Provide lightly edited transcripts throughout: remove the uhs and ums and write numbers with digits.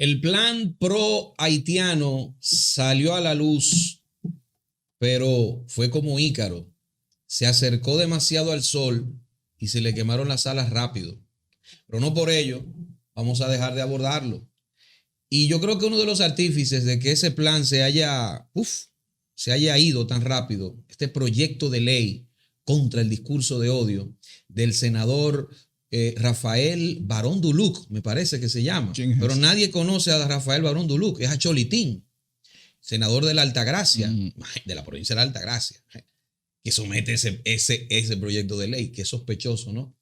El plan pro haitiano salió a la luz, pero fue como Ícaro. Se acercó demasiado al sol y se le quemaron las alas rápido. Pero no por ello vamos a dejar de abordarlo. Y yo creo que uno de los artífices de que ese plan se haya ido tan rápido, este proyecto de ley contra el discurso de odio del senador Rafael Barón Duluc, me parece que se llama. Pero nadie conoce a Rafael Barón Duluc, es a Cholitín, senador de la Altagracia, de la provincia de la Altagracia, que somete ese proyecto de ley, que es sospechoso, ¿no?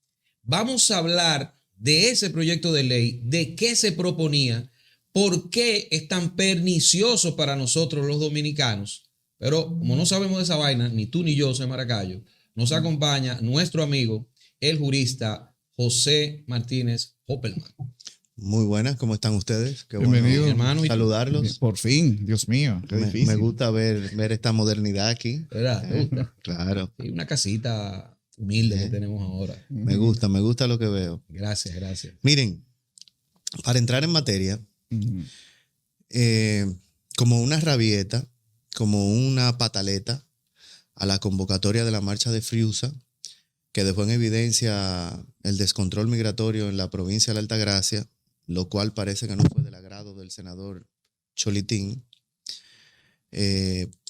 Vamos a hablar de ese proyecto de ley, de qué se proponía, por qué es tan pernicioso para nosotros los dominicanos. Pero como no sabemos de esa vaina, ni tú ni yo, José Maracayo, nos acompaña nuestro amigo, el jurista José Martínez Hoppelman. Muy buenas, ¿cómo están ustedes? Qué Bienvenido, bueno hermano. saludarlos. Por fin, Dios mío, qué difícil. Me gusta ver esta modernidad aquí. ¿Verdad? ¿Te gusta? Claro. Sí, una casita humilde que tenemos ahora. Me gusta lo que veo. Gracias. Miren, para entrar en materia, como una rabieta, como una pataleta a la convocatoria de la marcha de Friusa, que dejó en evidencia el descontrol migratorio en la provincia de la Altagracia, lo cual parece que no fue del agrado del senador Cholitín,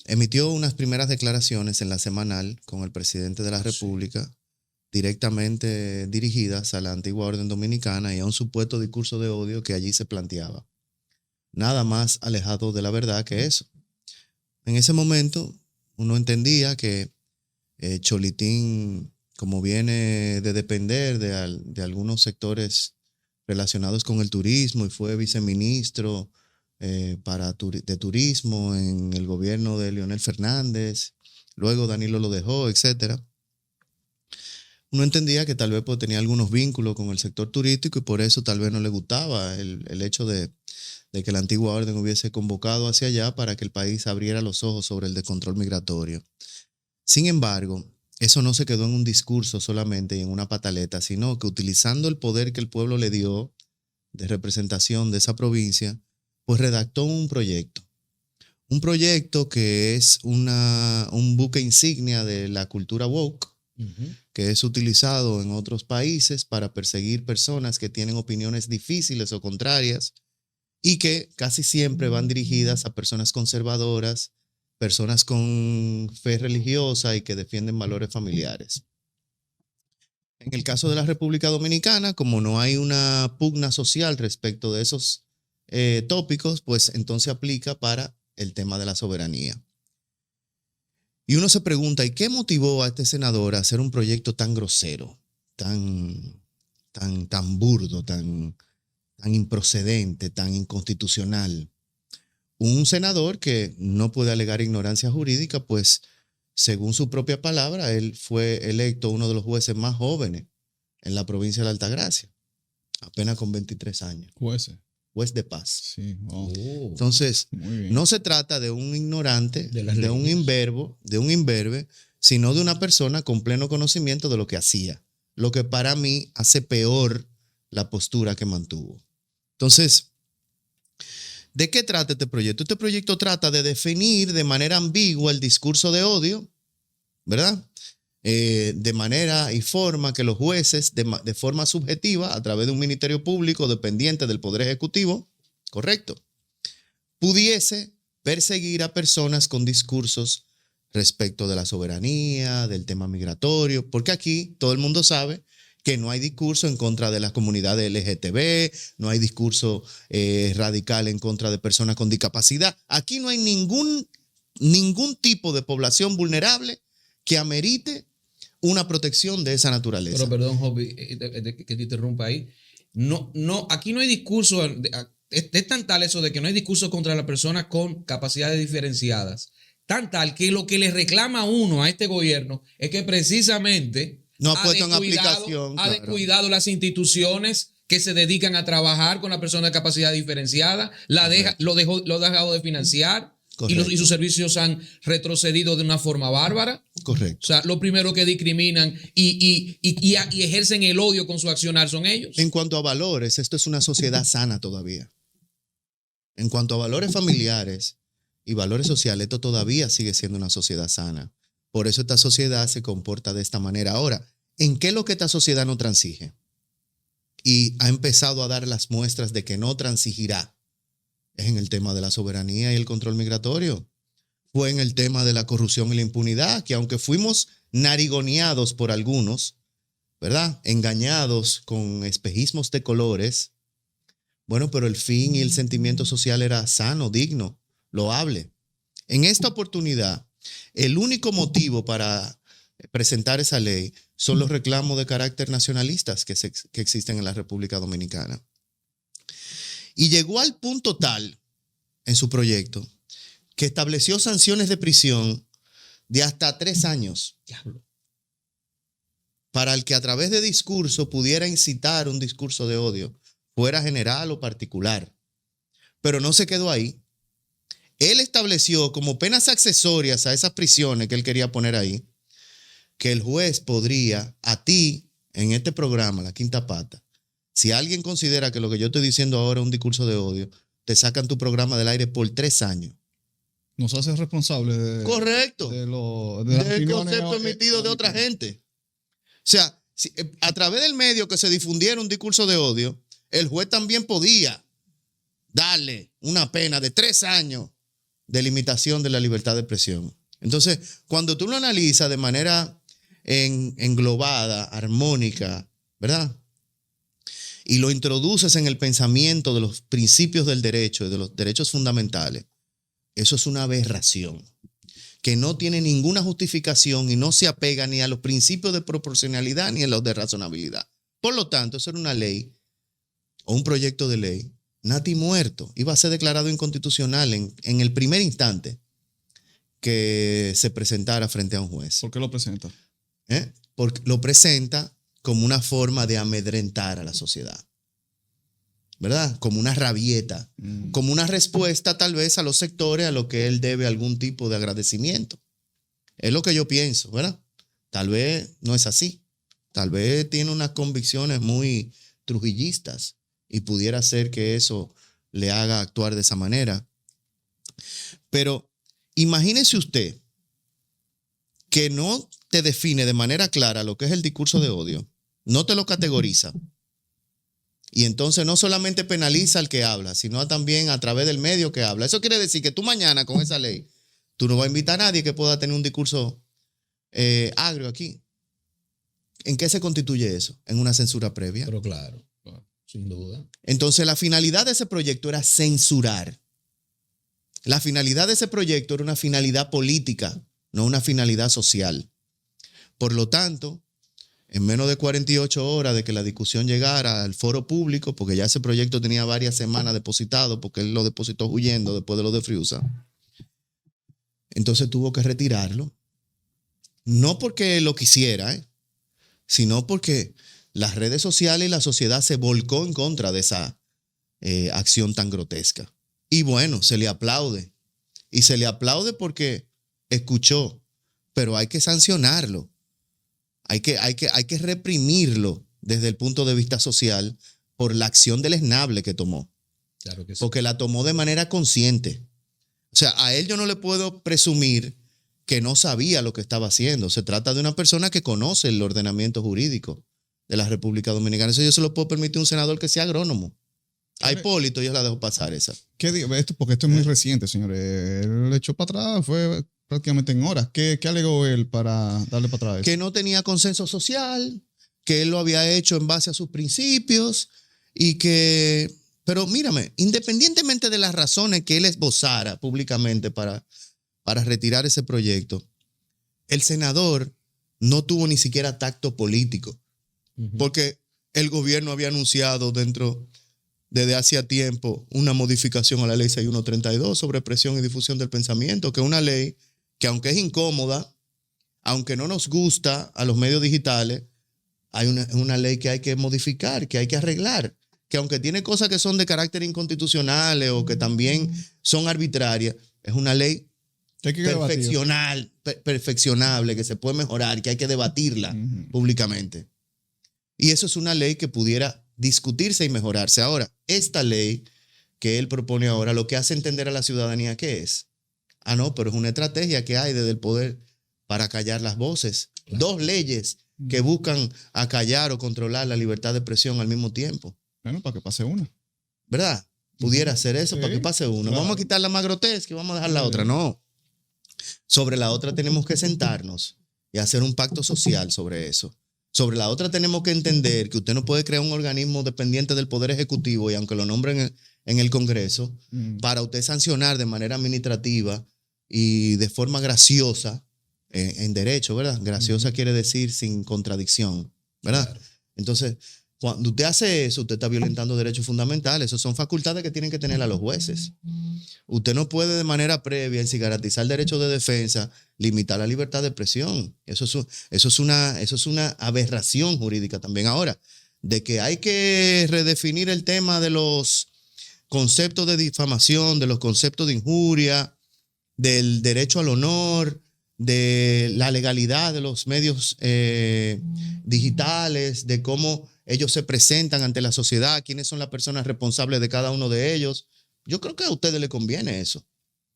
emitió unas primeras declaraciones en la semanal con el presidente de la República, directamente dirigidas a la antigua orden dominicana y a un supuesto discurso de odio que allí se planteaba. Nada más alejado de la verdad que eso. En ese momento uno entendía que Cholitín, como viene de depender de algunos sectores relacionados con el turismo y fue viceministro de turismo en el gobierno de Leonel Fernández, luego Danilo lo dejó, etc. Uno entendía que tal vez tenía algunos vínculos con el sector turístico y por eso tal vez no le gustaba el hecho de que la antigua orden hubiese convocado hacia allá para que el país abriera los ojos sobre el descontrol migratorio. Sin embargo, eso no se quedó en un discurso solamente y en una pataleta, sino que utilizando el poder que el pueblo le dio de representación de esa provincia, pues redactó un proyecto. Un proyecto que es un buque insignia de la cultura woke, que es utilizado en otros países para perseguir personas que tienen opiniones difíciles o contrarias y que casi siempre van dirigidas a personas conservadoras, personas con fe religiosa y que defienden valores familiares. En el caso de la República Dominicana, como no hay una pugna social respecto de esos tópicos, pues entonces aplica para el tema de la soberanía. Y uno se pregunta, ¿y qué motivó a este senador a hacer un proyecto tan grosero, tan burdo, tan improcedente, tan inconstitucional? Un senador que no puede alegar ignorancia jurídica, pues según su propia palabra, él fue electo uno de los jueces más jóvenes en la provincia de la Altagracia, apenas con 23 años. Juez de paz. Sí. Oh. Entonces, no se trata de un ignorante, de un imberbe, sino de una persona con pleno conocimiento de lo que hacía, lo que para mí hace peor la postura que mantuvo. Entonces, ¿de qué trata este proyecto? Este proyecto trata de definir de manera ambigua el discurso de odio, ¿verdad? De manera y forma que los jueces, de forma subjetiva, a través de un ministerio público dependiente del Poder Ejecutivo, correcto, pudiese perseguir a personas con discursos respecto de la soberanía, del tema migratorio, porque aquí todo el mundo sabe que no hay discurso en contra de las comunidades LGTB, no hay discurso radical en contra de personas con discapacidad. Aquí no hay ningún tipo de población vulnerable que amerite una protección de esa naturaleza. Pero perdón, Hobby, que te interrumpa ahí. No, aquí no hay discurso. Es tan tal eso de que no hay discurso contra las personas con capacidades diferenciadas. Tan tal que lo que le reclama uno a este gobierno es que precisamente no ha puesto en aplicación. Ha descuidado las instituciones que se dedican a trabajar con la persona de capacidad diferenciada, lo ha dejado de financiar y sus servicios han retrocedido de una forma bárbara. Correcto. O sea, lo primero que discriminan y ejercen el odio con su accionar son ellos. En cuanto a valores, esto es una sociedad sana todavía. en cuanto a valores familiares y valores sociales, esto todavía sigue siendo una sociedad sana. Por eso esta sociedad se comporta de esta manera. Ahora, ¿en qué es lo que esta sociedad no transige? Y ha empezado a dar las muestras de que no transigirá. Es en el tema de la soberanía y el control migratorio. Fue en el tema de la corrupción y la impunidad, que aunque fuimos narigoneados por algunos, ¿verdad? Engañados con espejismos de colores, bueno, pero el fin y el sentimiento social era sano, digno, loable. En esta oportunidad, el único motivo para presentar esa ley son los reclamos de carácter nacionalistas que existen en la República Dominicana. Y llegó al punto tal en su proyecto que estableció sanciones de prisión de hasta 3 años. Diablo. Para el que a través de discurso pudiera incitar un discurso de odio, fuera general o particular. Pero no se quedó ahí. Él estableció como penas accesorias a esas prisiones que él quería poner ahí, que el juez podría, a ti, en este programa, La Quinta Pata, si alguien considera que lo que yo estoy diciendo ahora es un discurso de odio, te sacan tu programa del aire por 3 años. Nos hace responsables de, Correcto. de las Del opiniones concepto emitido de otra gente. O sea, si, a través del medio que se difundiera un discurso de odio, el juez también podía darle una pena de 3 años de limitación de la libertad de expresión. Entonces, cuando tú lo analizas de manera englobada, armónica, ¿verdad? Y lo introduces en el pensamiento de los principios del derecho y de los derechos fundamentales, eso es una aberración que no tiene ninguna justificación y no se apega ni a los principios de proporcionalidad ni a los de razonabilidad. Por lo tanto, eso era una ley o un proyecto de ley nati muerto. Iba a ser declarado inconstitucional en el primer instante que se presentara frente a un juez. ¿Por qué lo presenta? Porque lo presenta como una forma de amedrentar a la sociedad, ¿verdad? Como una rabieta, como una respuesta tal vez a los sectores a los que él debe algún tipo de agradecimiento. Es lo que yo pienso, ¿verdad? Tal vez no es así. Tal vez tiene unas convicciones muy trujillistas y pudiera ser que eso le haga actuar de esa manera. Pero imagínese usted que no te define de manera clara lo que es el discurso de odio, no te lo categoriza. Y entonces no solamente penaliza al que habla, sino también a través del medio que habla. Eso quiere decir que tú mañana con esa ley, tú no vas a invitar a nadie que pueda tener un discurso agrio aquí. ¿En qué se constituye eso? En una censura previa. Pero claro, sin duda. Entonces la finalidad de ese proyecto era censurar. La finalidad de ese proyecto era una finalidad política, no una finalidad social. Por lo tanto, en menos de 48 horas de que la discusión llegara al foro público, porque ya ese proyecto tenía varias semanas depositado, porque él lo depositó huyendo después de lo de Friusa, entonces tuvo que retirarlo. No porque lo quisiera, sino porque las redes sociales y la sociedad se volcó en contra de esa acción tan grotesca. Y bueno, se le aplaude. Y se le aplaude porque escuchó, pero hay que sancionarlo. Hay que reprimirlo desde el punto de vista social por la acción deleznable que tomó. Claro que sí. Porque la tomó de manera consciente. O sea, a él yo no le puedo presumir que no sabía lo que estaba haciendo. Se trata de una persona que conoce el ordenamiento jurídico de la República Dominicana. Eso yo se lo puedo permitir a un senador que sea agrónomo. A Hipólito yo la dejo pasar esa. ¿Qué digo? Porque esto es muy reciente, señores. Él le echó para atrás, fue prácticamente en horas. ¿Qué alegó él para darle para atrás? Que no tenía consenso social, que él lo había hecho en base a sus principios y que... Pero mírame, independientemente de las razones que él esbozara públicamente para retirar ese proyecto, el senador no tuvo ni siquiera tacto político, porque el gobierno había anunciado desde hacía tiempo una modificación a la ley 6132 sobre expresión y difusión del pensamiento, que es una ley que aunque es incómoda, aunque no nos gusta a los medios digitales, hay una ley que hay que modificar, que hay que arreglar, que aunque tiene cosas que son de carácter inconstitucionales o que también son arbitrarias, es una ley perfeccionable, que se puede mejorar, que hay que debatirla públicamente. Y eso es una ley que pudiera discutirse y mejorarse. Ahora, esta ley que él propone ahora, lo que hace entender a la ciudadanía qué es. Ah, no, pero es una estrategia que hay desde el poder para callar las voces. Claro. 2 leyes que buscan acallar o controlar la libertad de expresión al mismo tiempo. Bueno, para que pase una. ¿Verdad? Pudiera hacer eso Sí, para que pase uno. claro. Vamos a quitar la más grotesca y vamos a dejar la Sí. otra. No. Sobre la otra tenemos que sentarnos y hacer un pacto social sobre eso. Sobre la otra tenemos que entender que usted no puede crear un organismo dependiente del Poder Ejecutivo y aunque lo nombren en el Congreso, para usted sancionar de manera administrativa y de forma graciosa, en derecho, ¿verdad? Graciosa quiere decir sin contradicción, ¿verdad? Claro. Entonces, cuando usted hace eso, usted está violentando derechos fundamentales. Esas son facultades que tienen que tener a los jueces. Usted no puede de manera previa, sin garantizar el derecho de defensa, limitar la libertad de expresión. Eso es una aberración jurídica también. Ahora, de que hay que redefinir el tema de los conceptos de difamación, de los conceptos de injuria, del derecho al honor, de la legalidad de los medios digitales, de cómo ellos se presentan ante la sociedad, quiénes son las personas responsables de cada uno de ellos. Yo creo que a ustedes les conviene eso.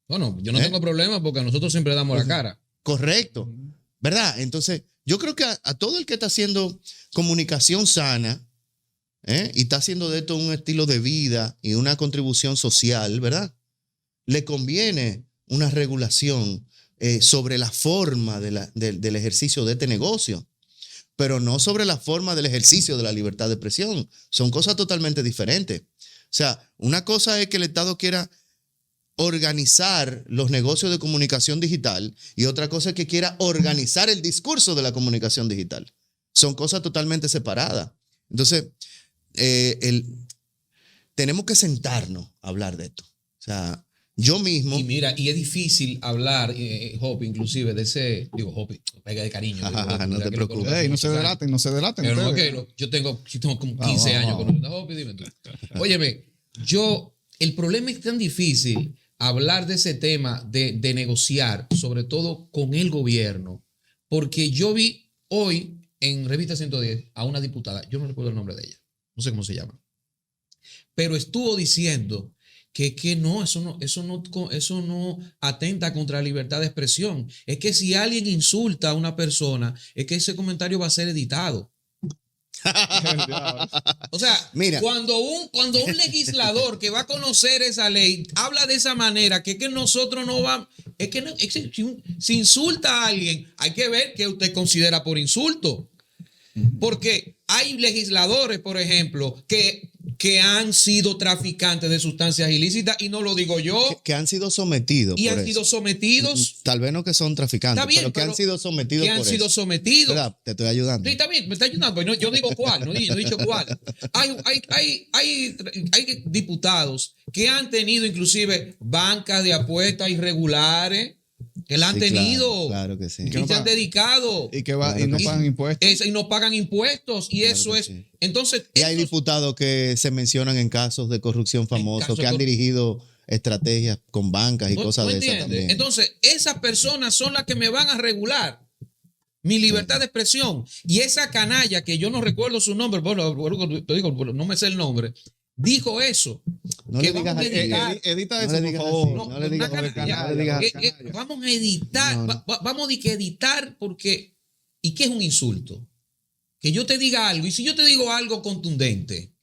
Bueno, yo no tengo problema porque nosotros siempre damos la cara. Correcto, ¿verdad? Entonces, yo creo que a todo el que está haciendo comunicación sana y está haciendo de esto un estilo de vida y una contribución social, ¿verdad? Le conviene una regulación sobre la forma del ejercicio de este negocio, pero no sobre la forma del ejercicio de la libertad de expresión. Son cosas totalmente diferentes. O sea, una cosa es que el Estado quiera organizar los negocios de comunicación digital y otra cosa es que quiera organizar el discurso de la comunicación digital. Son cosas totalmente separadas. Entonces, tenemos que sentarnos a hablar de esto. O sea, yo mismo... Y mira, y es difícil hablar, Hopi, inclusive, de ese, Hopi, pega de cariño. No te preocupes. Ey, no se delaten, no se delaten. Pero no, ustedes. que yo tengo como 15 años conociendo a Hopi, dime tú. Óyeme, el problema es tan difícil hablar de ese tema de negociar, sobre todo con el gobierno, porque yo vi hoy en Revista 110 a una diputada, yo no recuerdo el nombre de ella, no sé cómo se llama, pero estuvo diciendo que no, eso no atenta contra la libertad de expresión. Es que si alguien insulta a una persona, es que ese comentario va a ser editado. O sea, mira, cuando un legislador que va a conocer esa ley habla de esa manera, que es que nosotros no vamos, es que si insulta a alguien, hay que ver qué usted considera por insulto. Porque hay legisladores, por ejemplo, que han sido traficantes de sustancias ilícitas, y no lo digo yo. Que han sido sometidos. Y por han eso. sido sometidos. Tal vez no que son traficantes, Está bien, pero que han sido sometidos. Que han sido sometidos. ¿Verdad? Te estoy ayudando. Sí, está bien, me está ayudando. Pero yo digo cuál, no he dicho cuál. Hay diputados que han tenido inclusive bancas de apuestas irregulares, que la han tenido. Claro que sí. Y se han dedicado. Y no pagan impuestos. Y no pagan impuestos. Y Claro eso que es. sí. Entonces. Y hay diputados que se mencionan en casos de corrupción famosos, que han dirigido estrategias con bancas y cosas de esas también. Entonces, esas personas son las que me van a regular mi libertad de expresión. Y esa canalla, que yo no recuerdo su nombre, bueno, te digo, no me sé el nombre, dijo eso. No que le digas vamos a editar. Edita No eso, le por digas favor. así, no le digas una así, canalla. no le digas así. Vamos a editar, No. vamos a editar porque, ¿y qué es un insulto? Que yo te diga algo, y si yo te digo algo contundente,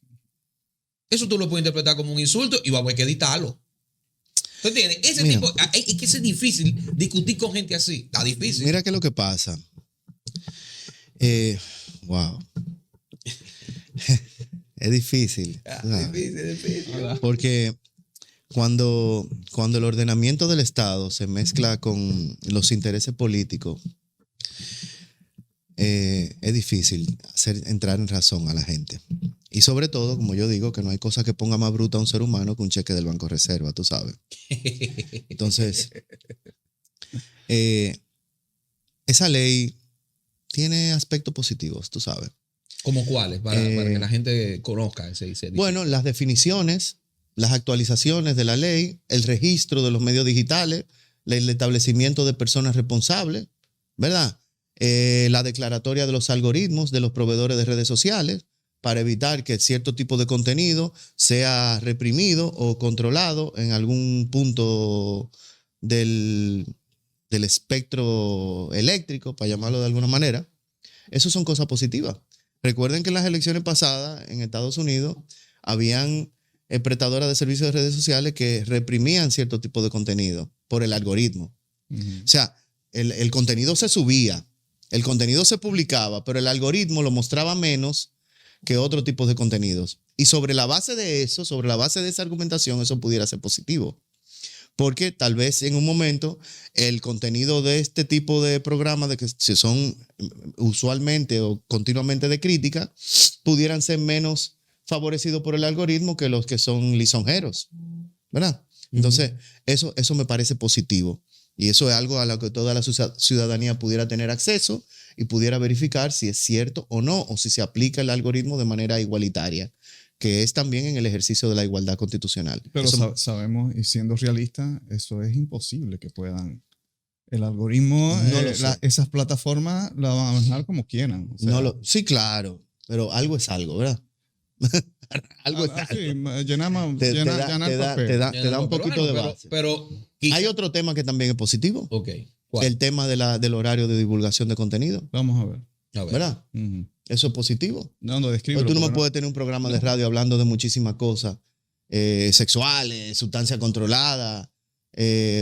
eso tú lo puedes interpretar como un insulto y vamos a que editarlo. ¿Tú entiendes? Es que es difícil discutir con gente así. Está difícil. Mira qué es lo que pasa. Wow. Es difícil. Difícil. Porque cuando el ordenamiento del Estado se mezcla con los intereses políticos, es difícil entrar en razón a la gente. Y sobre todo, como yo digo, que no hay cosa que ponga más bruta a un ser humano que un cheque del Banco Reserva, tú sabes. Entonces, esa ley tiene aspectos positivos, tú sabes. ¿Cómo cuáles? Para que la gente conozca ese. Bueno, las definiciones, las actualizaciones de la ley, el registro de los medios digitales, el establecimiento de personas responsables, ¿verdad? La declaratoria de los algoritmos de los proveedores de redes sociales, para evitar que cierto tipo de contenido sea reprimido o controlado en algún punto del espectro eléctrico, para llamarlo de alguna manera. Eso son cosas positivas. Recuerden que en las elecciones pasadas en Estados Unidos habían prestadoras de servicios de redes sociales que reprimían cierto tipo de contenido por el algoritmo. O sea, el contenido se subía, el contenido se publicaba, pero el algoritmo lo mostraba menos que otro tipo de contenidos. Y sobre la base de eso, sobre la base de esa argumentación, eso pudiera ser positivo. Porque tal vez en un momento el contenido de este tipo de programas, de que si son usualmente o continuamente de crítica, pudieran ser menos favorecidos por el algoritmo que los que son lisonjeros, ¿verdad? Entonces, eso me parece positivo. Y eso es algo a lo que toda la ciudadanía pudiera tener acceso y pudiera verificar si es cierto o no, o si se aplica el algoritmo de manera igualitaria, que es también en el ejercicio de la igualdad constitucional. Pero eso, sabemos, y siendo realistas, eso es imposible que puedan. El algoritmo, No lo sé. esas plataformas la van a manejar como quieran. O sea, sí, claro, pero algo es algo, ¿verdad? Algo es algo. sí, llenar Te el papel. da un poquito de base. Pero Hay otro tema que también es positivo. Ok. ¿Cuál? El tema del horario de divulgación de contenido, Vamos a ver. A ver. ¿verdad? Ujú. Eso es positivo. No, descríbelo. Pero tú no me porque puedes tener un programa de radio hablando de muchísimas cosas sexuales, sustancia controlada,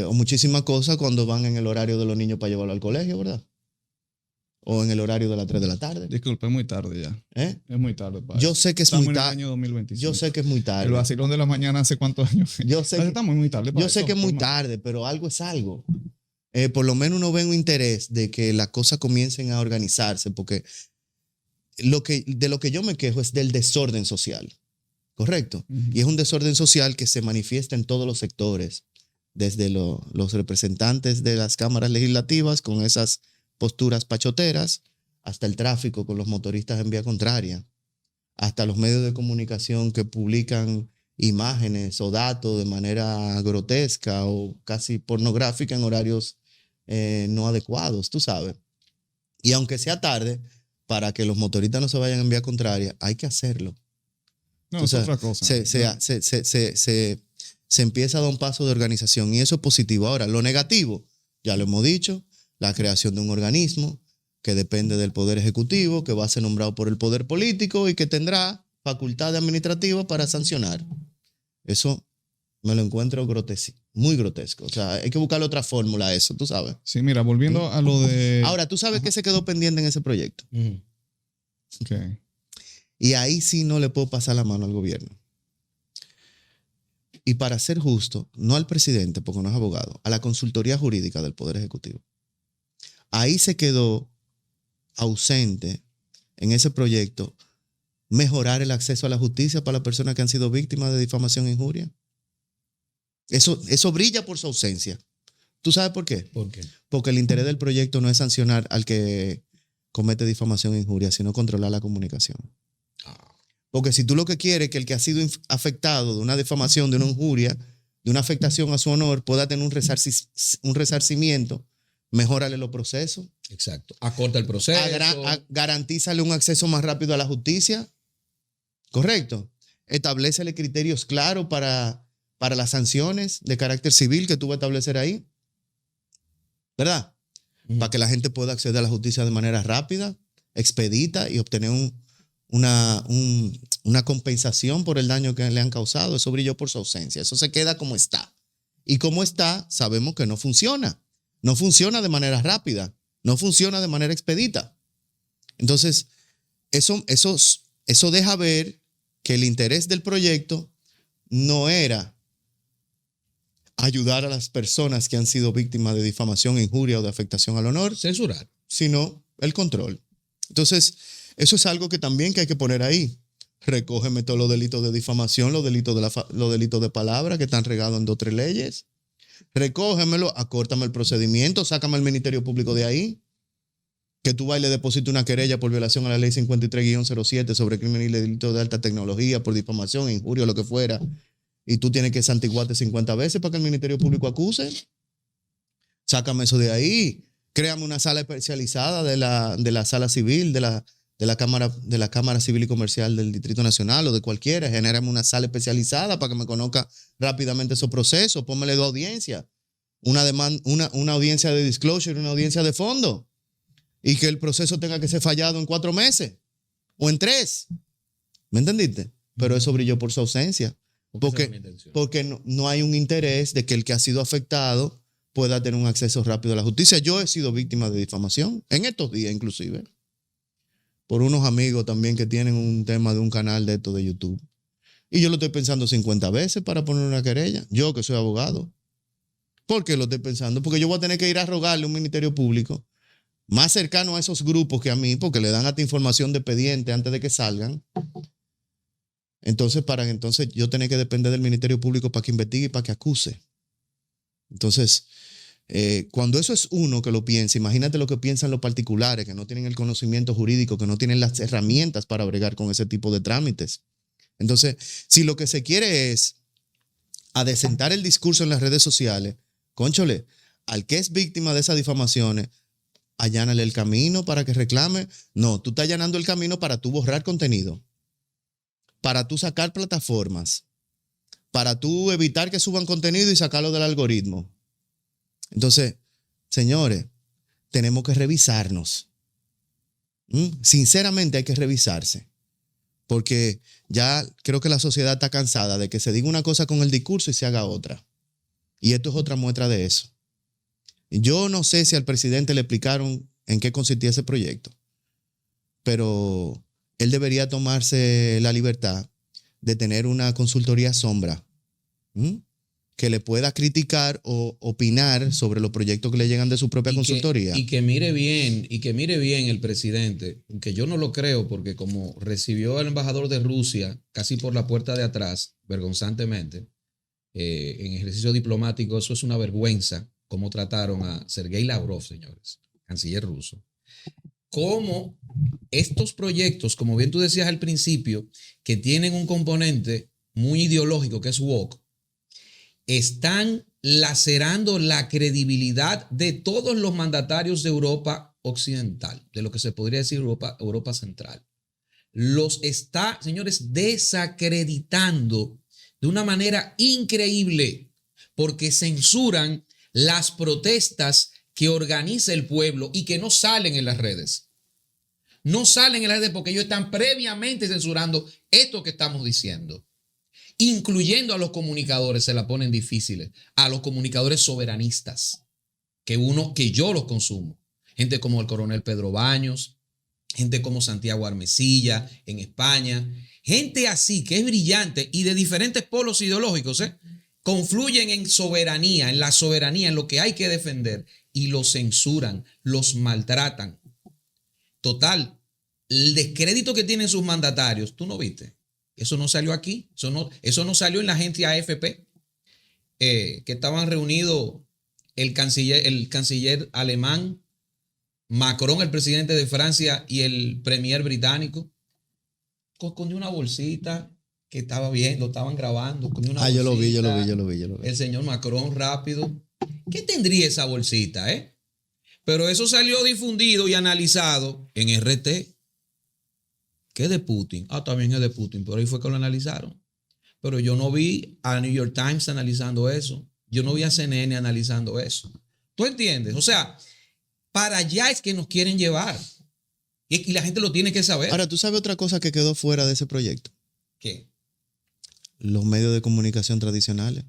o muchísimas cosas cuando van en el horario de los niños para llevarlo al colegio, ¿verdad? O en el horario de las 3 de la tarde. Disculpa, es muy tarde ya. ¿Eh? Es muy tarde. Yo sé que es Estamos muy en el tarde. año 2025. Yo sé que es muy El tarde. vacilón de la mañana hace cuántos años. Yo sé que, Estamos muy tarde. para yo sé eso, que es muy forma. tarde, pero algo es algo. Por lo menos uno ve un interés de que las cosas comiencen a organizarse, porque de lo que yo me quejo es del desorden social, ¿correcto? Ujú. Y es un desorden social que se manifiesta en todos los sectores, desde los representantes de las cámaras legislativas con esas posturas pachoteras, hasta el tráfico con los motoristas en vía contraria, hasta los medios de comunicación que publican imágenes o datos de manera grotesca o casi pornográfica en horarios no adecuados, tú sabes. Y aunque sea tarde, para que los motoristas no se vayan en vía contraria, hay que hacerlo. No, O es sea, otra cosa. se empieza a dar un paso de organización y eso es positivo. Ahora, lo negativo, ya lo hemos dicho, la creación de un organismo que depende del Poder Ejecutivo, que va a ser nombrado por el Poder Político y que tendrá facultad administrativa para sancionar. Eso me lo encuentro muy grotesco. O sea, hay que buscarle otra fórmula a eso, tú sabes. Sí, mira, volviendo a lo de... Ahora, tú sabes que se quedó pendiente en ese proyecto. Ujú. Ok. Y ahí sí no le puedo pasar la mano al gobierno. Y para ser justo, no al presidente, porque no es abogado, a la consultoría jurídica del Poder Ejecutivo. Ahí se quedó ausente en ese proyecto mejorar el acceso a la justicia para las personas que han sido víctimas de difamación e injuria. Eso brilla por su ausencia. ¿Tú sabes por qué? ¿Por qué? Porque el interés del proyecto no es sancionar al que comete difamación e injuria, sino controlar la comunicación. Porque si tú lo que quieres es que el que ha sido afectado de una difamación, de una injuria, de una afectación a su honor, pueda tener un resarcimiento, mejórale los procesos. Exacto. Acorta el proceso. Garantízale un acceso más rápido a la justicia. Correcto. Establécele criterios claros para las sanciones de carácter civil que tú vas a establecer ahí. ¿Verdad? Para que la gente pueda acceder a la justicia de manera rápida, expedita y obtener una compensación por el daño que le han causado. Eso brilló por su ausencia. Eso se queda como está. Y como está, sabemos que no funciona. No funciona de manera rápida. No funciona de manera expedita. Entonces, eso deja ver que el interés del proyecto no era ayudar a las personas que han sido víctimas de difamación, injuria o de afectación al honor, Censurar. sino el control. Entonces, eso es algo que también que hay que poner ahí. Recógeme todos los delitos de difamación, los delitos de palabra que están regados en 2 o 3 leyes. Recógemelo, acórtame el procedimiento, sácame al Ministerio Público de ahí. Que tú vas y le deposites una querella por violación a la ley 53-07 sobre crimen y delitos de alta tecnología, por difamación, injuria o lo que fuera. Y tú tienes que santiguarte 50 veces para que el Ministerio Público acuse. Sácame eso de ahí. Créame una sala especializada de la sala civil, de de la Cámara Civil y Comercial del Distrito Nacional o de cualquiera, genérame una sala especializada para que me conozca rápidamente esos procesos, pónmele 2 audiencias, una audiencia de disclosure y una audiencia de fondo, y que el proceso tenga que ser fallado en 4 meses o en 3. ¿Me entendiste? Pero eso brilló por su ausencia, porque no hay un interés de que el que ha sido afectado pueda tener un acceso rápido a la justicia. Yo he sido víctima de difamación, en estos días inclusive, por unos amigos también que tienen un tema de un canal de esto de YouTube. Y yo lo estoy pensando 50 veces para poner una querella. Yo que soy abogado. ¿Por qué lo estoy pensando? Porque yo voy a tener que ir a rogarle a un ministerio público más cercano a esos grupos que a mí, porque le dan hasta información de expediente antes de que salgan. Entonces, para entonces yo tener que depender del ministerio público para que investigue y para que acuse. Entonces, cuando eso es uno que lo piensa, imagínate lo que piensan los particulares que no tienen el conocimiento jurídico, que no tienen las herramientas para bregar con ese tipo de trámites. Entonces, si lo que se quiere es adecentar el discurso en las redes sociales, cónchole, al que es víctima de esas difamaciones, allánale el camino para que reclame. No, tú estás allanando el camino para tú borrar contenido, para tú sacar plataformas, para tú evitar que suban contenido y sacarlo del algoritmo. Entonces, señores, tenemos que revisarnos. Sinceramente hay que revisarse, porque ya creo que la sociedad está cansada de que se diga una cosa con el discurso y se haga otra. Y esto es otra muestra de eso. Yo no sé si al presidente le explicaron en qué consistía ese proyecto, pero él debería tomarse la libertad de tener una consultoría sombra que le pueda criticar o opinar sobre los proyectos que le llegan de su propia consultoría. Y que mire bien el presidente, que yo no lo creo, porque como recibió al embajador de Rusia casi por la puerta de atrás, vergonzantemente, en ejercicio diplomático, eso es una vergüenza, cómo trataron a Sergei Lavrov, señores, canciller ruso. Cómo estos proyectos, como bien tú decías al principio, que tienen un componente muy ideológico que es woke, están lacerando la credibilidad de todos los mandatarios de Europa occidental, de lo que se podría decir Europa central. Los está, señores, desacreditando de una manera increíble, porque censuran las protestas que organiza el pueblo y que no salen en las redes. No salen en las redes porque ellos están previamente censurando esto que estamos diciendo. Incluyendo a los comunicadores, se la ponen difíciles, a los comunicadores soberanistas, que yo los consumo. Gente como el coronel Pedro Baños, gente como Santiago Armesilla en España, gente así que es brillante y de diferentes polos ideológicos, confluyen en soberanía, en la soberanía, en lo que hay que defender, y los censuran, los maltratan. Total, el descrédito que tienen sus mandatarios, ¿tú no viste? Eso no salió aquí, eso no salió en la agencia AFP, que estaban reunidos el canciller alemán, Macron, el presidente de Francia, y el premier británico, con una bolsita que estaba viendo, estaban grabando. Con una bolsita, yo lo vi. El señor Macron rápido. ¿Qué tendría esa bolsita, Pero eso salió difundido y analizado en RT. ¿Qué es de Putin? También es de Putin, pero ahí fue que lo analizaron. Pero yo no vi a New York Times analizando eso. Yo no vi a CNN analizando eso. ¿Tú entiendes? O sea, para allá es que nos quieren llevar. Y la gente lo tiene que saber. Ahora, ¿tú sabes otra cosa que quedó fuera de ese proyecto? ¿Qué? Los medios de comunicación tradicionales.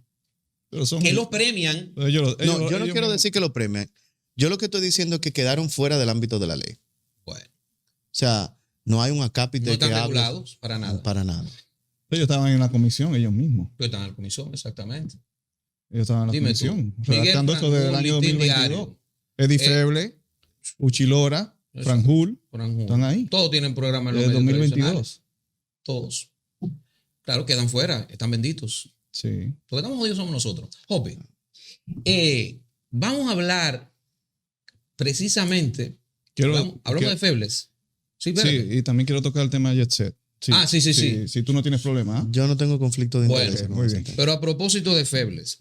Pero que los premian. Yo no quiero decir que lo premian. Yo lo que estoy diciendo es que quedaron fuera del ámbito de la ley. Bueno. O sea, no hay un acápite no están que regulados para nada. Para nada. Ellos estaban en la comisión, ellos mismos. Ellos estaban en la comisión, exactamente. Ellos estaban en la comisión. Tú, redactando esto del año 2022. Diario. Eddie Feble, Uchilora, Franjul, están ahí. Todos tienen programas en los 2022. Todos. Claro, quedan fuera, están benditos. Sí. Lo que estamos jodidos somos nosotros. Jope, vamos a hablar precisamente. Hablamos de Febles. Sí, y también quiero tocar el tema de Jet Set. Sí. Si tú no tienes problema. Yo no tengo conflicto de interés. Muy bien. Pero a propósito de Febles,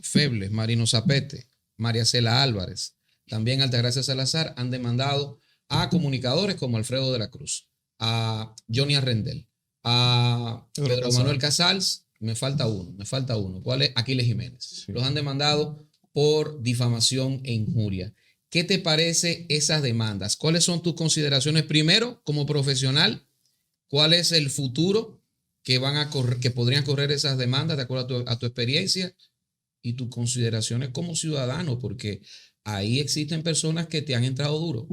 Marino Zapete, María Cela Álvarez, también Altagracia Salazar han demandado a comunicadores como Alfredo de la Cruz. a Johnny Arrendel, a Pedro Pedro Casals. Manuel Casals, me falta uno. ¿Cuál es? Aquiles Jiménez. Sí. Los han demandado por difamación e injuria. ¿Qué te parece esas demandas? ¿Cuáles son tus consideraciones primero como profesional? ¿Cuál es el futuro que van a correr, que podrían correr esas demandas de acuerdo a tu experiencia y tus consideraciones como ciudadano? Porque ahí existen personas que te han entrado duro.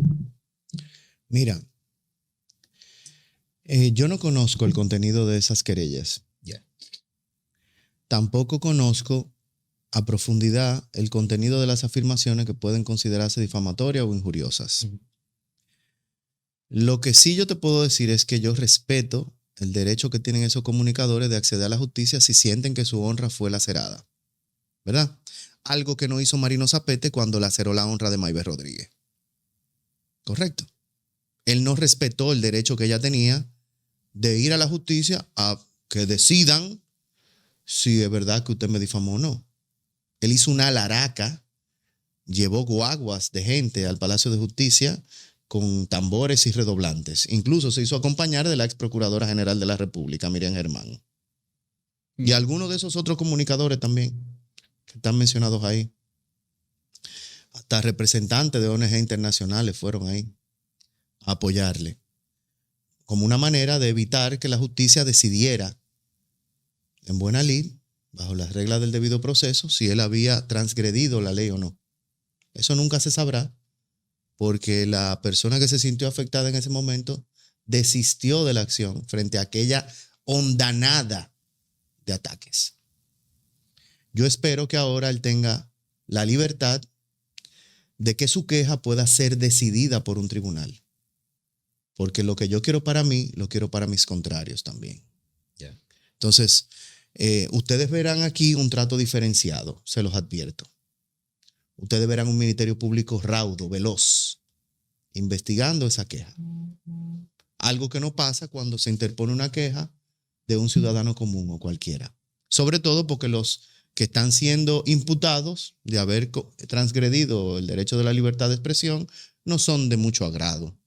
Mira, yo no conozco el contenido de esas querellas. Ya. Tampoco conozco a profundidad el contenido de las afirmaciones que pueden considerarse difamatorias o injuriosas. Ujú. Lo que sí yo te puedo decir es que yo respeto el derecho que tienen esos comunicadores de acceder a la justicia si sienten que su honra fue lacerada, ¿verdad? Algo que no hizo Marino Zapete cuando laceró la honra de Maybe Rodríguez. Correcto. Él no respetó el derecho que ella tenía de ir a la justicia a que decidan si es verdad que usted me difamó o no. Él hizo una alaraca, llevó guaguas de gente al Palacio de Justicia con tambores y redoblantes. Incluso se hizo acompañar de la ex procuradora general de la República, Miriam Germán. Y algunos de esos otros comunicadores también, que están mencionados ahí. Hasta representantes de ONG internacionales fueron ahí a apoyarle, como una manera de evitar que la justicia decidiera en buena lid, bajo las reglas del debido proceso, si él había transgredido la ley o no. Eso nunca se sabrá, porque la persona que se sintió afectada en ese momento desistió de la acción frente a aquella hondanada de ataques. Yo espero que ahora él tenga la libertad de que su queja pueda ser decidida por un tribunal. Porque lo que yo quiero para mí, lo quiero para mis contrarios también. Ya. Entonces, ustedes verán aquí un trato diferenciado, se los advierto. Ustedes verán un Ministerio Público raudo, veloz, investigando esa queja. Algo que no pasa cuando se interpone una queja de un ciudadano común o cualquiera. Sobre todo porque los que están siendo imputados de haber transgredido el derecho de la libertad de expresión no son de mucho agrado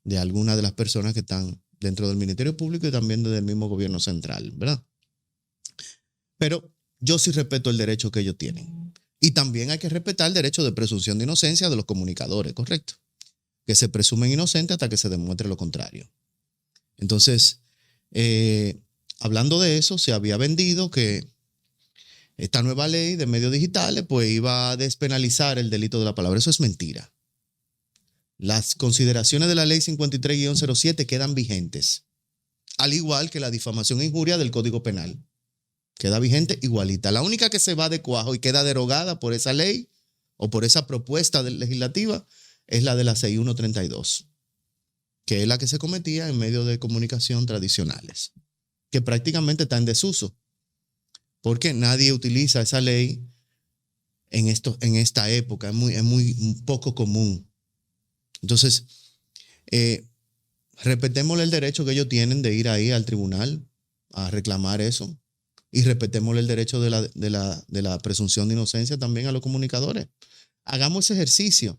de algunas de las personas que están dentro del Ministerio Público y también del mismo gobierno central, ¿verdad? Pero yo sí respeto el derecho que ellos tienen. Y también hay que respetar el derecho de presunción de inocencia de los comunicadores, ¿correcto? Que se presumen inocentes hasta que se demuestre lo contrario. Entonces, hablando de eso, se había vendido que esta nueva ley de medios digitales pues iba a despenalizar el delito de la palabra. Eso es mentira. Las consideraciones de la ley 53-07 quedan vigentes, al igual que la difamación e injuria del Código Penal. Queda vigente igualita. La única que se va de cuajo y queda derogada por esa ley o por esa propuesta legislativa es la de la 6132, que es la que se cometía en medios de comunicación tradicionales, que prácticamente está en desuso, porque nadie utiliza esa ley en esta época, es muy poco común. Entonces, respetémosle el derecho que ellos tienen de ir ahí al tribunal a reclamar eso. Y respetémosle el derecho de la presunción de inocencia también a los comunicadores. Hagamos ese ejercicio.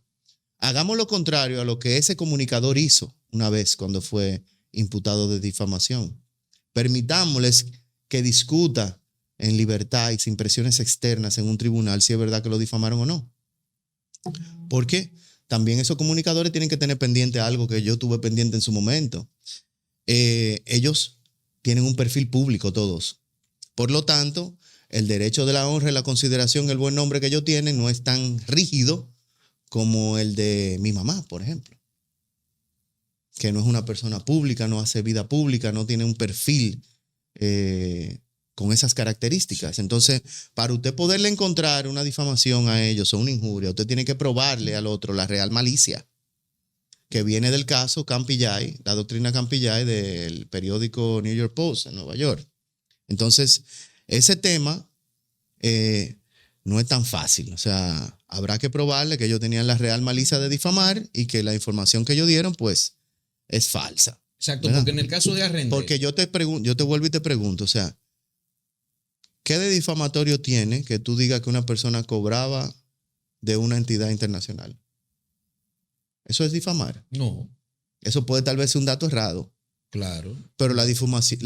Hagamos lo contrario a lo que ese comunicador hizo una vez cuando fue imputado de difamación. Permitámosles que discuta en libertad y sin presiones externas en un tribunal si es verdad que lo difamaron o no. Porque también esos comunicadores tienen que tener pendiente algo que yo tuve pendiente en su momento. Ellos tienen un perfil público todos. Por lo tanto, el derecho de la honra y la consideración, el buen nombre que ellos tienen, no es tan rígido como el de mi mamá, por ejemplo, que no es una persona pública, no hace vida pública, no tiene un perfil con esas características. Entonces, para usted poderle encontrar una difamación a ellos o una injuria, usted tiene que probarle al otro la real malicia, que viene del caso Campillay, la doctrina Campillay del periódico New York Post en Nueva York. Entonces, ese tema no es tan fácil. O sea, habrá que probarle que ellos tenían la real malicia de difamar y que la información que ellos dieron, pues, es falsa. Exacto, ¿verdad? porque en el caso de Arrendel. Porque yo te vuelvo y te pregunto, o sea, ¿qué de difamatorio tiene que tú digas que una persona cobraba de una entidad internacional? ¿Eso es difamar? No. Eso puede tal vez ser un dato errado. Claro. Pero la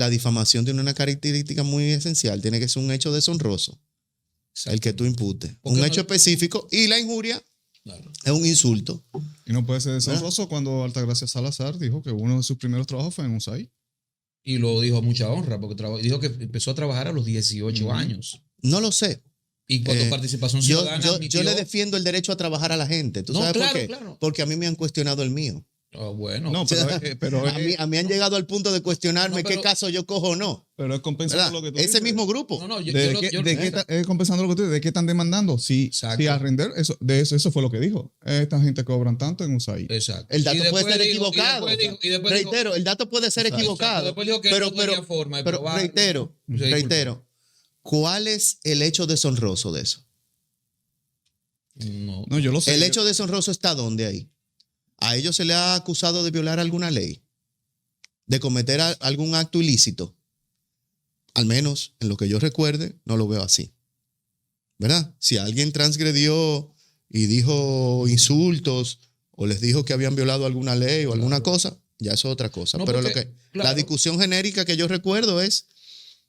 difamación tiene una característica muy esencial. Tiene que ser un hecho deshonroso, el que tú imputes. Porque Un hecho específico. Y la injuria Claro. es un insulto. Y no puede ser deshonroso cuando Altagracia Salazar dijo que uno de sus primeros trabajos fue en USAID. Y lo dijo a mucha honra, porque dijo que empezó a trabajar a los 18 años. No lo sé. Y cuando participación Yo, ciudadana yo admitió, le defiendo el derecho a trabajar a la gente. ¿Tú No, sabes claro, por qué? claro. Porque a mí me han cuestionado el mío. bueno, No, pero A mí han llegado al punto de cuestionarme No, pero- qué caso yo cojo o no. pero es compensando ¿Verdad? lo que tú Ese dices. mismo grupo. no, yo ¿De lo- qué, yo- de qué compensando lo que tú dices? ¿De qué están demandando? Si a render, eso fue lo que dijo. Esta gente cobran tanto en USAID. Exacto. El dato Y puede después ser dijo- equivocado. y después dijo- Reitero, el dato puede ser Exacto. equivocado. Después dijo que no tenía forma de pero probarlo. reitero, ¿cuál es el hecho deshonroso de eso? No, No, yo lo sé. El hecho deshonroso está ¿dónde ahí? ¿A ellos se le ha acusado de violar alguna ley? ¿De cometer algún acto ilícito? Al menos en lo que yo recuerde, no lo veo así. ¿Verdad? Si alguien transgredió y dijo insultos o les dijo que habían violado alguna ley o alguna cosa, ya eso es otra cosa. No, Pero porque, la claro. discusión genérica que yo recuerdo es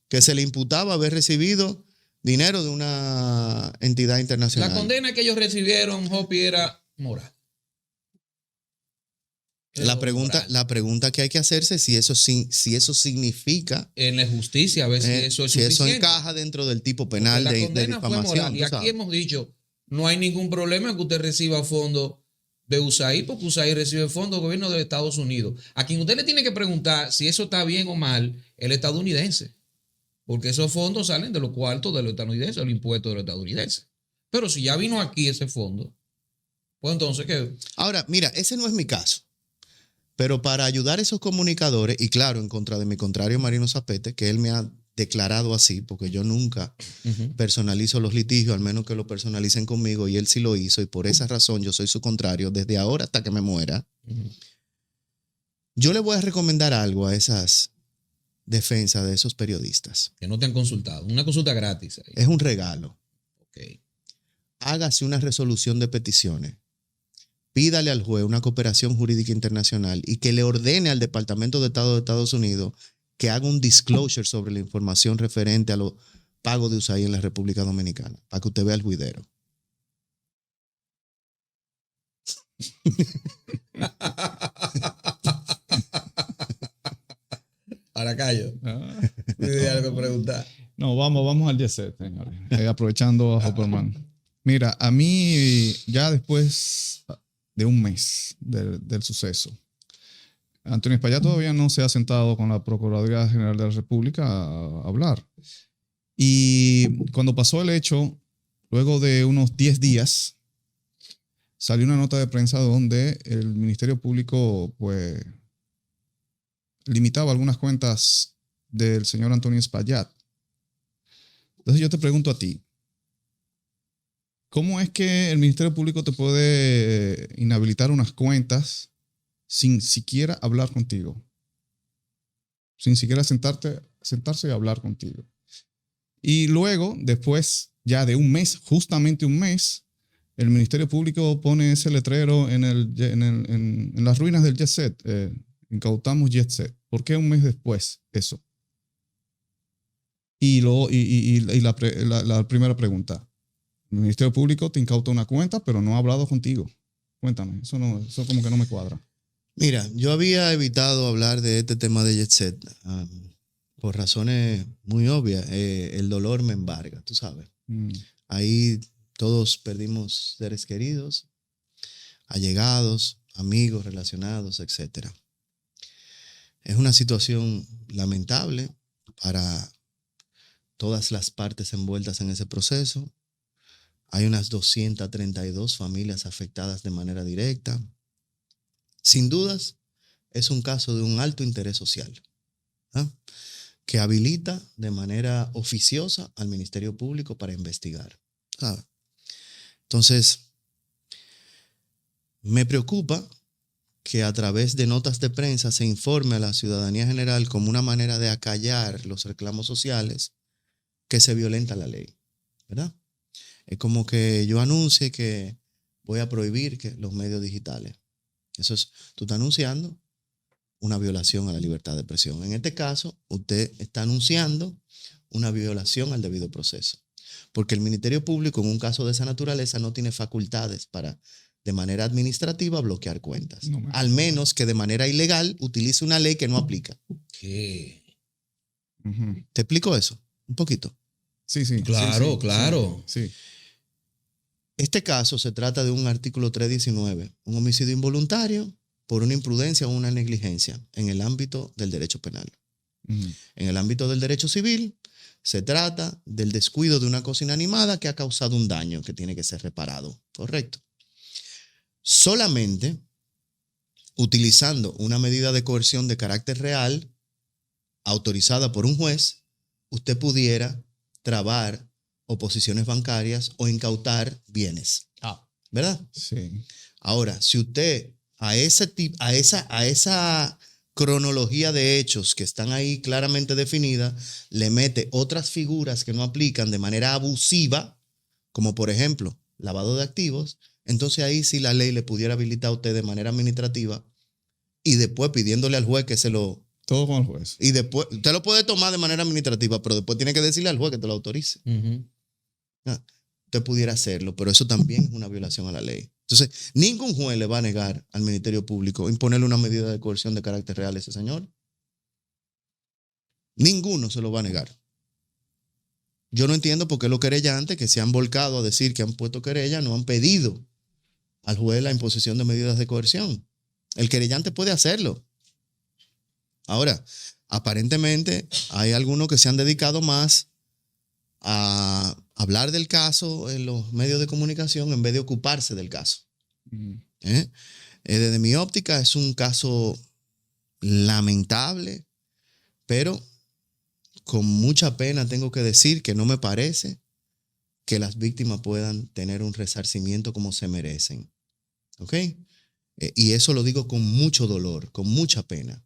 que se le imputaba haber recibido dinero de una entidad internacional. La condena que ellos recibieron, Hopi, era moral. La pregunta que hay que hacerse es si eso significa, En la justicia, a ver si eso es si eso suficiente. encaja dentro del tipo penal Porque la de condena fue difamación. moral. Y tú aquí sabes. hemos dicho, no hay ningún problema en que usted reciba fondos de USAID, porque USAID recibe fondos del gobierno de Estados Unidos. A quien usted le tiene que preguntar si eso está bien o mal, el estadounidense. Porque esos fondos salen de los cuartos de los estadounidenses, los impuestos de los estadounidenses. Pero si ya vino aquí ese fondo, pues entonces, ¿qué? Ahora, mira, ese no es mi caso. Pero para ayudar a esos comunicadores, y claro, en contra de mi contrario Marino Zapete, que él me ha declarado así, porque yo nunca personalizo los litigios, al menos que lo personalicen conmigo, y él sí lo hizo, y por esa razón yo soy su contrario desde ahora hasta que me muera. Yo le voy a recomendar algo a esas defensas de esos periodistas. Que no te han consultado. Una consulta gratis. Ahí. Es un regalo. Okay. Hágase una resolución de peticiones. Pídale al juez una cooperación jurídica internacional y que le ordene al Departamento de Estado de Estados Unidos que haga un disclosure sobre la información referente a los pagos de USAID en la República Dominicana, para que usted vea el juidero. Ahora callo. Ah. Tiene algo que preguntar. No, vamos al jet set, señores. Aprovechando a Hopperman. Mira, a mí ya después de un mes del suceso, Antonio Espaillat todavía no se ha sentado con la Procuraduría General de la República a hablar. Y cuando pasó el hecho, luego de unos 10 días, salió una nota de prensa donde el Ministerio Público pues limitaba algunas cuentas del señor Antonio Espaillat. Entonces yo te pregunto a ti, ¿cómo es que el Ministerio Público te puede inhabilitar unas cuentas sin siquiera hablar contigo? Sin siquiera sentarse y hablar contigo. Y luego, después ya de un mes, justamente un mes, el Ministerio Público pone ese letrero en las ruinas del Jet Set. Incautamos Jet Set. ¿Por qué un mes después eso? Y la primera pregunta. El Ministerio Público te incauta una cuenta, pero no ha hablado contigo. Cuéntame, eso como que no me cuadra. Mira, yo había evitado hablar de este tema de Jet Set por razones muy obvias. El dolor me embarga, tú sabes. Ahí todos perdimos seres queridos, allegados, amigos, relacionados, etc. Es una situación lamentable para todas las partes envueltas en ese proceso. Hay unas 232 familias afectadas de manera directa. Sin dudas, es un caso de un alto interés social, que habilita de manera oficiosa al Ministerio Público para investigar, ¿sabe? Entonces, me preocupa que a través de notas de prensa se informe a la ciudadanía general como una manera de acallar los reclamos sociales que se violenta la ley, ¿verdad? Es como que yo anuncie que voy a prohibir los medios digitales. Eso es, tú estás anunciando una violación a la libertad de expresión. En este caso, usted está anunciando una violación al debido proceso, porque el Ministerio Público en un caso de esa naturaleza no tiene facultades para, de manera administrativa, bloquear cuentas, No me al menos que de manera ilegal utilice una ley que no aplica. ¿Qué? Ujú. ¿Te explico eso? Un poquito. Sí, sí. Claro, sí, sí, claro. Sí. Este caso se trata de un artículo 319, un homicidio involuntario por una imprudencia o una negligencia en el ámbito del derecho penal. Ujú. En el ámbito del derecho civil, se trata del descuido de una cosa inanimada que ha causado un daño que tiene que ser reparado. ¿Correcto? Solamente utilizando una medida de coerción de carácter real, autorizada por un juez, usted pudiera trabar oposiciones bancarias o incautar bienes. ¿Verdad? Sí. Ahora, si usted a esa cronología de hechos que están ahí claramente definidas, le mete otras figuras que no aplican de manera abusiva, como por ejemplo lavado de activos, entonces ahí sí la ley le pudiera habilitar a usted de manera administrativa y después pidiéndole al juez que se lo... Todo con el juez. Y después, usted lo puede tomar de manera administrativa, pero después tiene que decirle al juez que te lo autorice. Ujú. Usted pudiera hacerlo, pero eso también es una violación a la ley. Entonces, ningún juez le va a negar al Ministerio Público imponerle una medida de coerción de carácter real a ese señor. Ninguno se lo va a negar. Yo no entiendo por qué los querellantes que se han volcado a decir que han puesto querella no han pedido al juez la imposición de medidas de coerción. El querellante puede hacerlo. Ahora, aparentemente hay algunos que se han dedicado más a hablar del caso en los medios de comunicación en vez de ocuparse del caso. Ujú. Desde mi óptica es un caso lamentable, pero con mucha pena tengo que decir que no me parece que las víctimas puedan tener un resarcimiento como se merecen. ¿Ok? Y eso lo digo con mucho dolor, con mucha pena.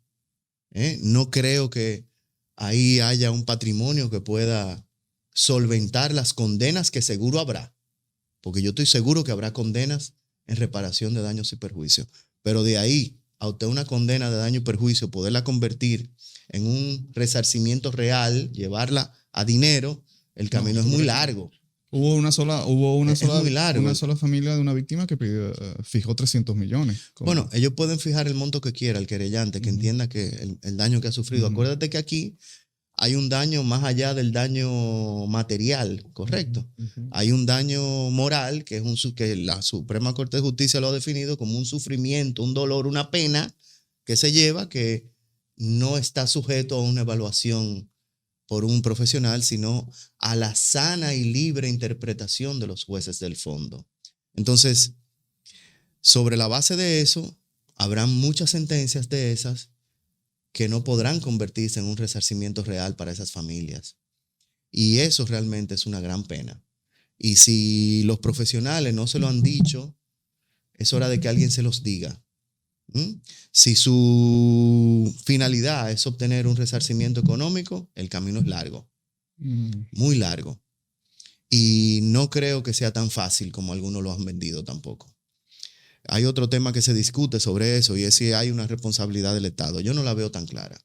No creo que ahí haya un patrimonio que pueda solventar las condenas que seguro habrá, porque yo estoy seguro que habrá condenas en reparación de daños y perjuicios, pero de ahí a usted una condena de daño y perjuicio, poderla convertir en un resarcimiento real, llevarla a dinero, el camino es muy largo. Hubo una sola muy largo. familia de una víctima que pidió, fijó 300 millones. Bueno, ellos pueden fijar el monto que quiera, el querellante, que entienda que el daño que ha sufrido. Acuérdate que aquí hay un daño más allá del daño material, ¿correcto? Hay un daño moral, que es que la Suprema Corte de Justicia lo ha definido como un sufrimiento, un dolor, una pena que se lleva que no está sujeto a una evaluación por un profesional, sino a la sana y libre interpretación de los jueces del fondo. Entonces, sobre la base de eso, habrán muchas sentencias de esas que no podrán convertirse en un resarcimiento real para esas familias. Y eso realmente es una gran pena. Y si los profesionales no se lo han dicho, es hora de que alguien se los diga. Si su finalidad es obtener un resarcimiento económico, el camino es largo, muy largo. Y no creo que sea tan fácil como algunos lo han vendido tampoco. Hay otro tema que se discute sobre eso y es si hay una responsabilidad del Estado. Yo no la veo tan clara.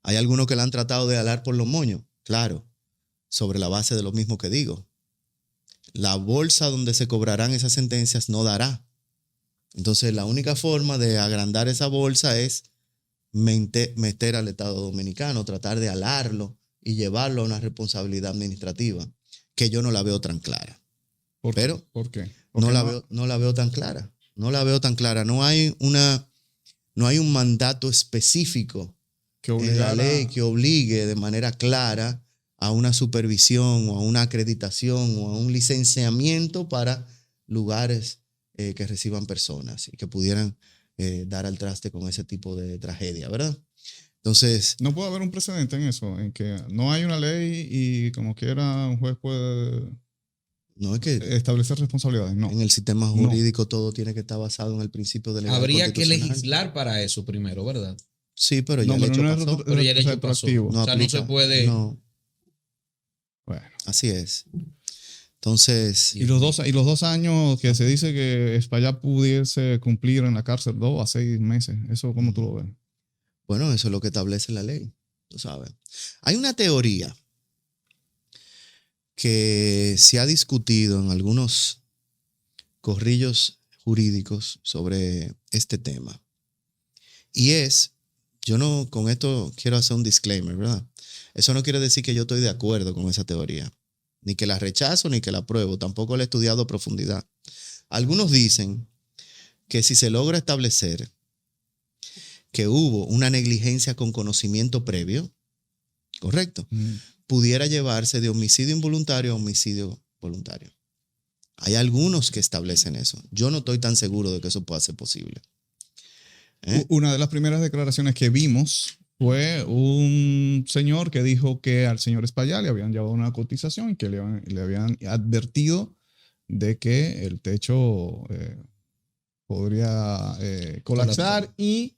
Hay algunos que la han tratado de alar por los moños, claro, sobre la base de lo mismo que digo. La bolsa donde se cobrarán esas sentencias no dará. Entonces, la única forma de agrandar esa bolsa es meter al Estado Dominicano, tratar de alarlo y llevarlo a una responsabilidad administrativa, que yo no la veo tan clara. ¿Por qué? No la veo tan clara. No la veo tan clara. No hay un mandato específico en la ley que obligue de manera clara a una supervisión o a una acreditación o a un licenciamiento para lugares que reciban personas y que pudieran dar al traste con ese tipo de tragedia, ¿verdad? Entonces... No puede haber un precedente en eso, en que no hay una ley y como quiera un juez puede no es que establecer responsabilidades. No. En el sistema jurídico todo tiene que estar basado en el principio de legalidad Habría que constitucional. legislar para eso primero, ¿verdad? Sí, pero ya el hecho pasó. Pero ya el hecho pasó. retroactivo. No o sea, aplica. no se puede... No, Bueno. así es. Entonces, Y los 2 años que se dice que Espaillat pudiese cumplir en la cárcel, 2 a 6 meses. ¿Eso cómo tú lo ves? bueno, eso es lo que establece la ley, tú sabes. Hay una teoría que se ha discutido en algunos corrillos jurídicos sobre este tema. Y yo no, con esto quiero hacer un disclaimer, ¿verdad? Eso no quiere decir que yo estoy de acuerdo con esa teoría, ni que la rechazo, ni que la apruebo, tampoco la he estudiado a profundidad. Algunos dicen que si se logra establecer que hubo una negligencia con conocimiento previo, ¿correcto? Pudiera llevarse de homicidio involuntario a homicidio voluntario. Hay algunos que establecen eso. Yo no estoy tan seguro de que eso pueda ser posible. Una de las primeras declaraciones que vimos fue un señor que dijo que al señor Espaillat le habían llevado una cotización y que le habían advertido de que el techo podría colapsar y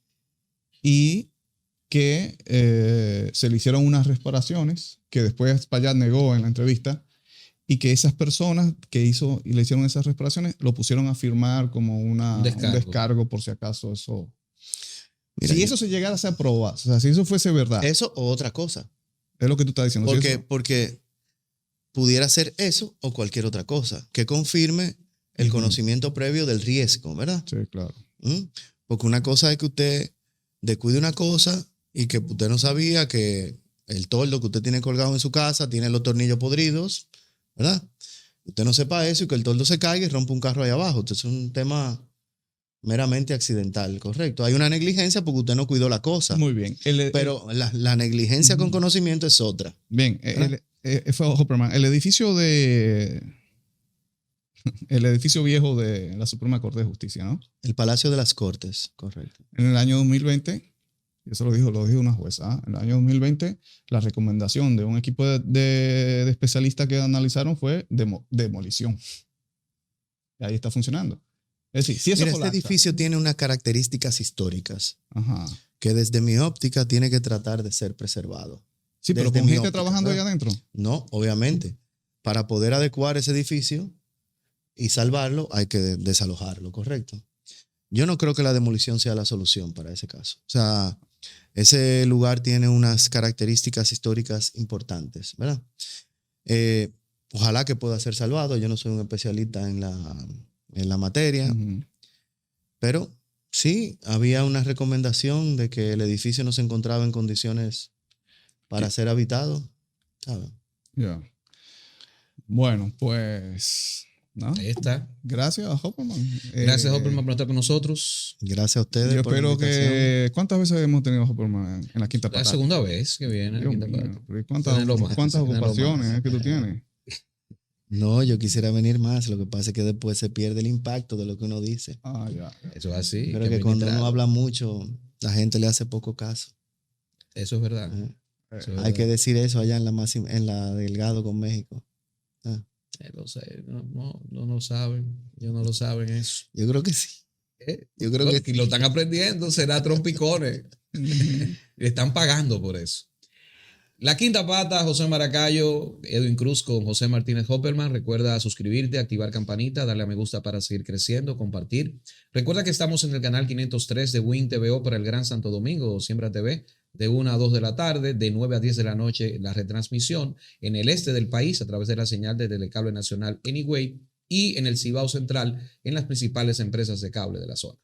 que se le hicieron unas reparaciones que después Espaillat negó en la entrevista y que esas personas que le hicieron esas reparaciones lo pusieron a firmar como un descargo por si acaso eso. Mira, si eso se llegara a ser aprobado, o sea, si eso fuese verdad. Eso o otra cosa. Es lo que tú estás diciendo. Porque pudiera ser eso o cualquier otra cosa que confirme el conocimiento previo del riesgo, ¿verdad? Sí, claro. Porque una cosa es que usted descuide una cosa y que usted no sabía que el toldo que usted tiene colgado en su casa tiene los tornillos podridos, ¿verdad? Usted no sepa eso y que el toldo se caiga y rompa un carro ahí abajo. Entonces es un tema meramente accidental, correcto. Hay una negligencia porque usted no cuidó la cosa. Muy bien. Pero la negligencia con conocimiento es otra. Bien, fue Hopperman. El edificio viejo de la Suprema Corte de Justicia, ¿no? El Palacio de las Cortes, correcto. En el año 2020, eso lo dijo una jueza, en el año 2020, la recomendación de un equipo de especialistas que analizaron fue demolición. Y ahí está funcionando. Es decir, si eso Mira, colapsa, este edificio tiene unas características históricas ajá. que desde mi óptica tiene que tratar de ser preservado. Sí, pero Desde con mi gente óptica, trabajando ¿verdad? allá adentro. No, obviamente. Para poder adecuar ese edificio y salvarlo, hay que desalojarlo, correcto. Yo no creo que la demolición sea la solución para ese caso. O sea, ese lugar tiene unas características históricas importantes, ¿verdad? Ojalá que pueda ser salvado. Yo no soy un especialista en la materia, pero sí, había una recomendación de que el edificio no se encontraba en condiciones para ser habitado, ¿sabes? Ya. Bueno, pues, ¿no? Ahí está. Gracias, Hopperman. Gracias, Hopperman, por estar con nosotros. Gracias a ustedes. Yo por la espero invitación. que... ¿Cuántas veces hemos tenido a Hopperman en la quinta La patada? segunda vez que viene. Dios La quinta mío, pata. pero ¿y Tenerlo más, ¿cuántas tenerlo ocupaciones más. que tú tienes? No, yo quisiera venir más. Lo que pasa es que después se pierde el impacto de lo que uno dice. Ah, ya. Eso es así. Creo que cuando uno habla mucho, la gente le hace poco caso. Eso es verdad. Eh, Eso es Hay verdad. que decir eso allá en la Delgado con México. Lo sé, no lo saben. Ellos no lo saben eso. Yo creo que sí. Yo creo que Y lo están aprendiendo, será trompicones. Le están pagando por eso. La quinta pata, José Maracayo, Edwin Cruz con José Martínez Hopperman. Recuerda suscribirte, activar campanita, darle a me gusta para seguir creciendo, compartir. Recuerda que estamos en el canal 503 de Win TVO para el Gran Santo Domingo, Siembra TV, de 1 a 2 de la tarde, de 9 a 10 de la noche, la retransmisión en el este del país a través de la señal de Telecable Nacional Anyway y en el Cibao Central en las principales empresas de cable de la zona.